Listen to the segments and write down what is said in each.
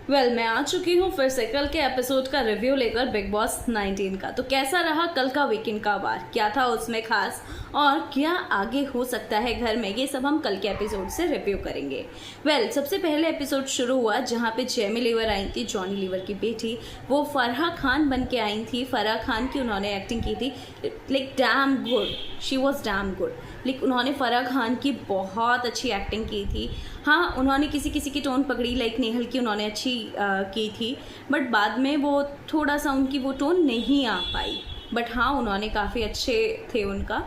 मैं आ चुकी हूँ फिर से कल के एपिसोड का रिव्यू लेकर बिग बॉस 19 का। तो कैसा रहा कल का वीकेंड का वार, क्या था उसमें खास और क्या आगे हो सकता है घर में, ये सब हम कल के एपिसोड से रिव्यू करेंगे। सबसे पहले एपिसोड शुरू हुआ जहाँ पे जेमी लीवर आई थी, जॉनी लीवर की बेटी। वो फराह खान बन के आई थी। फराह खान की उन्होंने एक्टिंग की थी like damn good, she was damn good. Like उन्होंने फराह खान की बहुत अच्छी एक्टिंग की थी। हाँ, उन्होंने किसी किसी की टोन पकड़ी, लाइक नेहल की उन्होंने अच्छी की थी, बट बाद में वो थोड़ा सा उनकी वो टोन नहीं आ पाई। बट हाँ, उन्होंने काफ़ी अच्छे थे उनका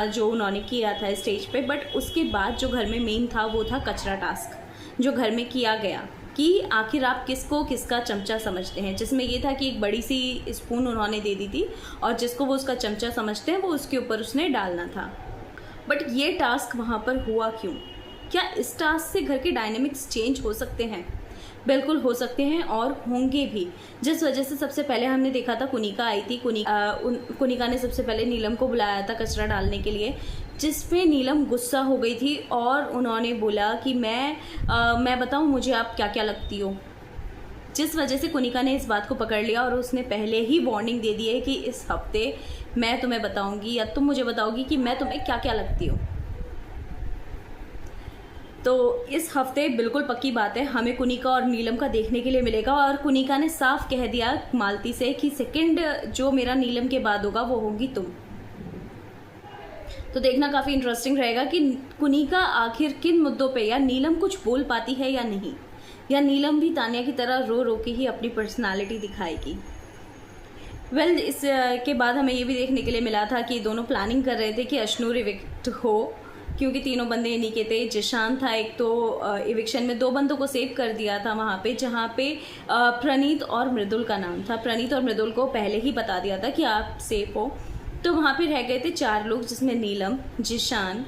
जो उन्होंने किया था स्टेज पे। बट उसके बाद जो घर में मेन था वो था कचरा टास्क, जो घर में किया गया कि आखिर आप किसको किसका चमचा समझते हैं, जिसमें ये था कि एक बड़ी सी स्पून उन्होंने दे दी थी और जिसको वो उसका चमचा समझते हैं वो उसके ऊपर उसने डालना था। बट ये टास्क वहाँ पर हुआ क्यों? क्या इस टास्क से घर के डायनेमिक्स चेंज हो सकते हैं? बिल्कुल हो सकते हैं और होंगे भी। जिस वजह से सबसे पहले हमने देखा था कुनिका आई थी। कुनिका ने सबसे पहले नीलम को बुलाया था कचरा डालने के लिए, जिसपे नीलम गुस्सा हो गई थी और उन्होंने बोला कि मैं बताऊं मुझे आप क्या क्या लगती हो। जिस वजह से कुनिका ने इस बात को पकड़ लिया और उसने पहले ही वार्निंग दे दी है कि इस हफ्ते मैं तुम्हें बताऊंगी या तुम मुझे बताओगी कि मैं तुम्हें क्या क्या लगती हूँ। तो इस हफ्ते बिल्कुल पक्की बात है हमें कुनिका और नीलम का देखने के लिए मिलेगा। और कुनिका ने साफ कह दिया मालती से कि सेकंड जो मेरा नीलम के बाद होगा वो होगी तुम। तो देखना काफ़ी इंटरेस्टिंग रहेगा कि कुनिका आखिर किन मुद्दों पे, या नीलम कुछ बोल पाती है या नहीं, या नीलम भी तानिया की तरह रो रो के ही अपनी पर्सनालिटी दिखाएगी। इस के बाद हमें ये भी देखने के लिए मिला था कि दोनों प्लानिंग कर रहे थे कि अश्नूर इविक्ट हो, क्योंकि तीनों बंदे इन्हीं के थे। जिशान था एक, तो इविक्शन में 2 बंदों को सेव कर दिया था वहाँ पे, जहाँ पे प्रणीत और मृदुल का नाम था। प्रणीत और मृदुल को पहले ही बता दिया था कि आप सेफ हो। तो वहाँ पे रह गए थे 4 लोग, जिसमें नीलम, जिशान,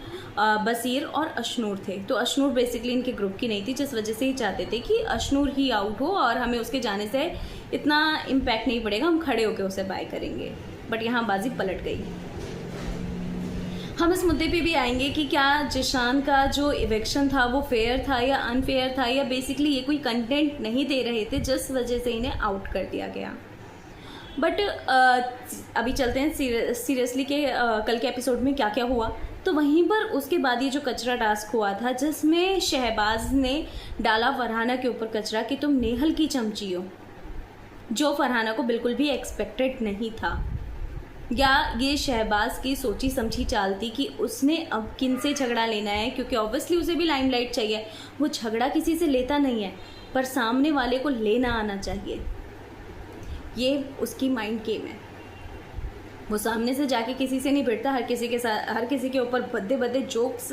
बसीर और अश्नूर थे। तो अश्नूर बेसिकली इनके ग्रुप की नहीं थी, जिस वजह से ही चाहते थे कि अश्नूर ही आउट हो और हमें उसके जाने से इतना इम्पैक्ट नहीं पड़ेगा, हम खड़े होकर उसे बाय करेंगे। बट यहाँ बाजी पलट गई। हम इस मुद्दे पे भी आएंगे कि क्या जिशान का जो इवेक्शन था वो फेयर था या अनफेयर था, या बेसिकली ये कोई कंटेंट नहीं दे रहे थे जिस वजह से इन्हें आउट कर दिया गया। बट अभी चलते हैं सीरियसली के कल के एपिसोड में क्या क्या हुआ। तो वहीं पर उसके बाद ये जो कचरा टास्क हुआ था, जिसमें शहबाज ने डाला फरहाना के ऊपर कचरा कि तुम नेहल की चमची हो, जो फरहाना को बिल्कुल भी एक्सपेक्टेड नहीं था। या ये शहबाज की सोची समझी चाल थी कि उसने अब किन से झगड़ा लेना है, क्योंकि ऑब्वियसली उसे भी लाइमलाइट चाहिए। वो झगड़ा किसी से लेता नहीं है, पर सामने वाले को लेना आना चाहिए। ये उसकी माइंड गेम है। वो सामने से जाके किसी से नहीं भिड़ता, हर किसी के साथ, हर किसी के ऊपर भद्दे भद्दे जोक्स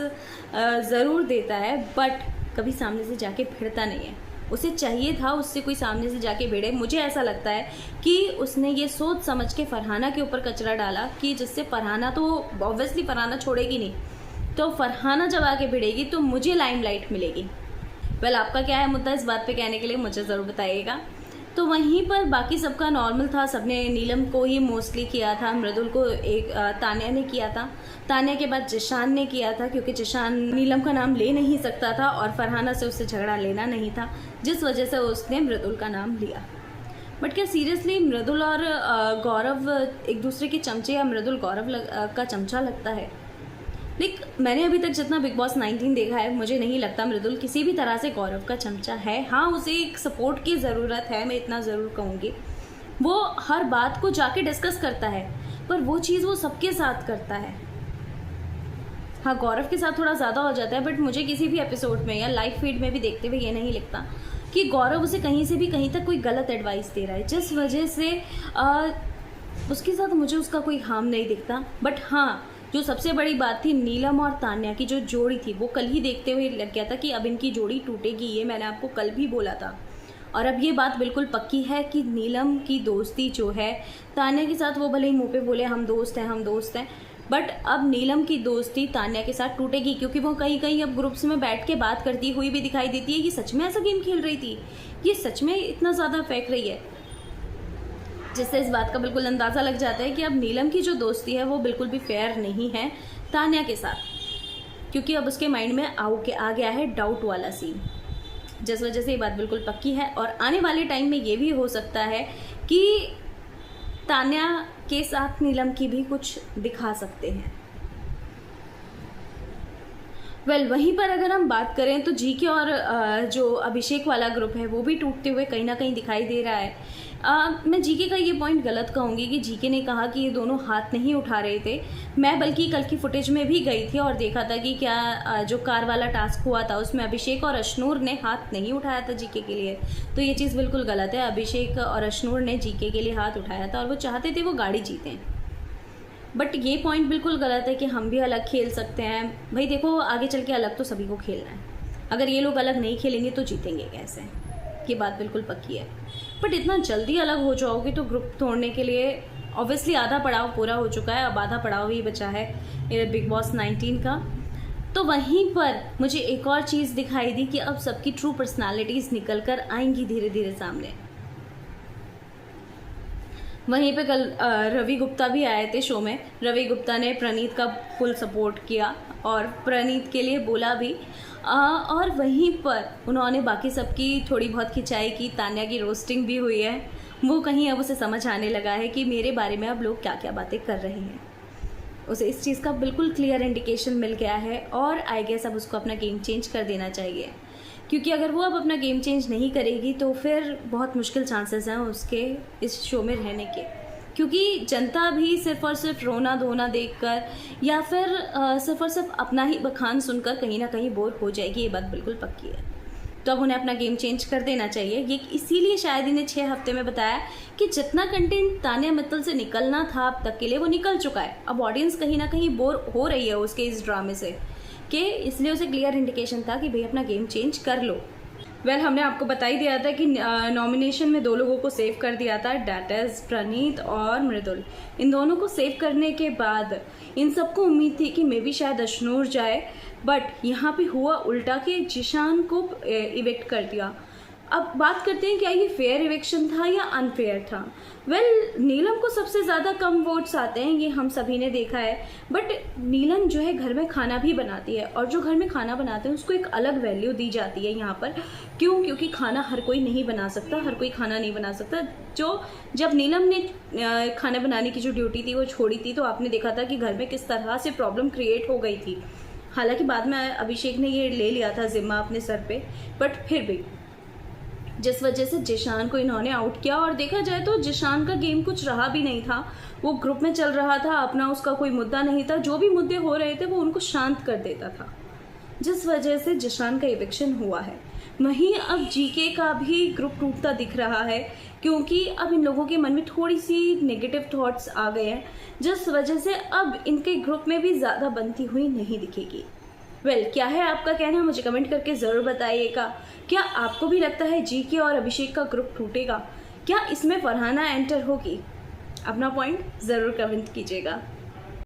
ज़रूर देता है, बट कभी सामने से जाके भिड़ता नहीं है। उसे चाहिए था उससे कोई सामने से जाके भिड़े। मुझे ऐसा लगता है कि उसने ये सोच समझ के फरहाना के ऊपर कचरा डाला कि जिससे फरहाना, तो ऑब्वियसली फरहाना छोड़ेगी नहीं, तो फरहाना जब आके भिड़ेगी तो मुझे लाइमलाइट मिलेगी। आपका क्या है मुद्दा इस बात पे कहने के लिए, मुझे ज़रूर बताइएगा। तो वहीं पर बाकी सबका नॉर्मल था, सबने नीलम को ही मोस्टली किया था, मृदुल को एक तानिया ने किया था, तानिया के बाद जिशान ने किया था, क्योंकि जिशान नीलम का नाम ले नहीं सकता था और फरहाना से उससे झगड़ा लेना नहीं था, जिस वजह से उसने मृदुल का नाम लिया। बट क्या सीरियसली मृदुल और गौरव एक दूसरे के चमचे, या मृदुल गौरव का चमचा लगता है? मैंने अभी तक जितना बिग बॉस 19 देखा है, मुझे नहीं लगता मृदुल किसी भी तरह से गौरव का चमचा है। हाँ, उसे एक सपोर्ट की ज़रूरत है, मैं इतना ज़रूर कहूँगी। वो हर बात को जाके डिस्कस करता है, पर वो चीज़ वो सबके साथ करता है। हाँ, गौरव के साथ थोड़ा ज़्यादा हो जाता है, बट मुझे किसी भी एपिसोड में या लाइव फीड में भी देखते हुए ये नहीं लगता कि गौरव उसे कहीं से भी कहीं तक कोई गलत एडवाइस दे रहा है, जिस वजह से उसके साथ मुझे उसका कोई हार्म नहीं दिखता। बट हाँ, जो सबसे बड़ी बात थी नीलम और तान्या की जो जोड़ी थी, वो कल ही देखते हुए लग गया था कि अब इनकी जोड़ी टूटेगी। ये मैंने आपको कल भी बोला था, और अब ये बात बिल्कुल पक्की है कि नीलम की दोस्ती जो है तान्या के साथ, वो भले ही मुँह पे बोले हम दोस्त हैं, बट अब नीलम की दोस्ती तान्या के साथ टूटेगी, क्योंकि वो कहीं कहीं अब ग्रुप्स में बैठ के बात करती हुई भी दिखाई देती है कि सच में ऐसा गेम खेल रही थी, ये सच में इतना ज़्यादा फेंक रही है, जिससे इस बात का बिल्कुल अंदाज़ा लग जाता है कि अब नीलम की जो दोस्ती है वो बिल्कुल भी फेयर नहीं है तान्या के साथ, क्योंकि अब उसके माइंड में आ गया है डाउट वाला सीन। जिस वजह से ये बात बिल्कुल पक्की है। और आने वाले टाइम में ये भी हो सकता है कि तान्या के साथ नीलम की भी कुछ दिखा सकते हैं। वहीं पर अगर हम बात करें तो जीके और जो अभिषेक वाला ग्रुप है वो भी टूटते हुए कहीं ना कहीं दिखाई दे रहा है। मैं जीके का ये पॉइंट गलत कहूँगी कि जीके ने कहा कि ये दोनों हाथ नहीं उठा रहे थे। मैं बल्कि कल की फुटेज में भी गई थी और देखा था कि क्या जो कार वाला टास्क हुआ था उसमें अभिषेक और अशनूर ने हाथ नहीं उठाया था जीके के लिए। तो ये चीज़ बिल्कुल गलत है। अभिषेक और अशनूर ने जीके के लिए हाथ उठाया था और वो चाहते थे वो गाड़ी जीतें। बट ये पॉइंट बिल्कुल गलत है कि हम भी अलग खेल सकते हैं। भाई देखो, आगे चल के अलग तो सभी को खेलना है। अगर ये लोग अलग नहीं खेलेंगे तो जीतेंगे कैसे? ये बात बिल्कुल पक्की है। बट इतना जल्दी अलग हो जाओगे तो ग्रुप तोड़ने के लिए ऑब्वियसली आधा पड़ाव पूरा हो चुका है, अब आधा पड़ाव ही बचा है बिग बॉस 19 का। तो वहीं पर मुझे एक और चीज़ दिखाई दी कि अब सबकी ट्रू पर्सनालिटीज़ निकल कर आएंगी धीरे धीरे सामने। वहीं पे कल रवि गुप्ता भी आए थे शो में। रवि गुप्ता ने प्रणीत का फुल सपोर्ट किया और प्रणीत के लिए बोला भी। और वहीं पर उन्होंने बाकी सबकी थोड़ी बहुत खिंचाई की। तान्या की रोस्टिंग भी हुई है। वो कहीं अब उसे समझ आने लगा है कि मेरे बारे में अब लोग क्या क्या बातें कर रहे हैं। उसे इस चीज़ का बिल्कुल क्लियर इंडिकेशन मिल गया है और आई गेस अब उसको अपना गेम चेंज कर देना चाहिए, क्योंकि अगर वो अब अपना गेम चेंज नहीं करेगी तो फिर बहुत मुश्किल चांसेस हैं उसके इस शो में रहने के। क्योंकि जनता भी सिर्फ और सिर्फ रोना धोना देखकर या फिर सिर्फ और सिर्फ अपना ही बखान सुनकर कहीं ना कहीं बोर हो जाएगी। ये बात बिल्कुल पक्की है। तो अब उन्हें अपना गेम चेंज कर देना चाहिए। ये इसीलिए शायद इन्हें 6 हफ्ते में बताया कि जितना कंटेंट तान्या मित्तल से निकलना था अब तक के लिए वो निकल चुका है। अब ऑडियंस कहीं ना कहीं बोर हो रही है उसके इस ड्रामे से, कि इसलिए उसे क्लियर इंडिकेशन था कि भाई अपना गेम चेंज कर लो। हमने आपको बता ही दिया था कि नॉमिनेशन में 2 लोगों को सेव कर दिया था, डैट इज प्रणीत और मृदुल। इन दोनों को सेव करने के बाद इन सबको उम्मीद थी कि मे बी शायद अशनूर जाए, बट यहाँ पे हुआ उल्टा कि जिशान को इवेक्ट कर दिया। अब बात करते हैं क्या ये फेयर इवेक्शन था या अनफेयर था। नीलम को सबसे ज़्यादा कम वोट्स आते हैं, ये हम सभी ने देखा है। बट नीलम जो है घर में खाना भी बनाती है और जो घर में खाना बनाते हैं उसको एक अलग वैल्यू दी जाती है यहाँ पर। क्यों? क्योंकि खाना हर कोई नहीं बना सकता, हर कोई खाना नहीं बना सकता। जब नीलम ने खाना बनाने की जो ड्यूटी थी वो छोड़ी थी तो आपने देखा था कि घर में किस तरह से प्रॉब्लम क्रिएट हो गई थी। हालांकि बाद में अभिषेक ने ये ले लिया था जिम्मा अपने सर पे, बट फिर भी जिस वजह से जिशान को इन्होंने आउट किया। और देखा जाए तो जिशान का गेम कुछ रहा भी नहीं था। वो ग्रुप में चल रहा था अपना, उसका कोई मुद्दा नहीं था। जो भी मुद्दे हो रहे थे वो उनको शांत कर देता था, जिस वजह से जिशान का इविक्शन हुआ है। वहीं अब जीके का भी ग्रुप टूटता दिख रहा है, क्योंकि अब इन लोगों के मन में थोड़ी सी नेगेटिव थॉट्स आ गए हैं, जिस वजह से अब इनके ग्रुप में भी ज़्यादा बनती हुई नहीं दिखेगी। क्या है आपका कहना? मुझे कमेंट करके ज़रूर बताइएगा। क्या आपको भी लगता है जीके और अभिषेक का ग्रुप टूटेगा? क्या इसमें फरहाना एंटर होगी? अपना पॉइंट ज़रूर कमेंट कीजिएगा।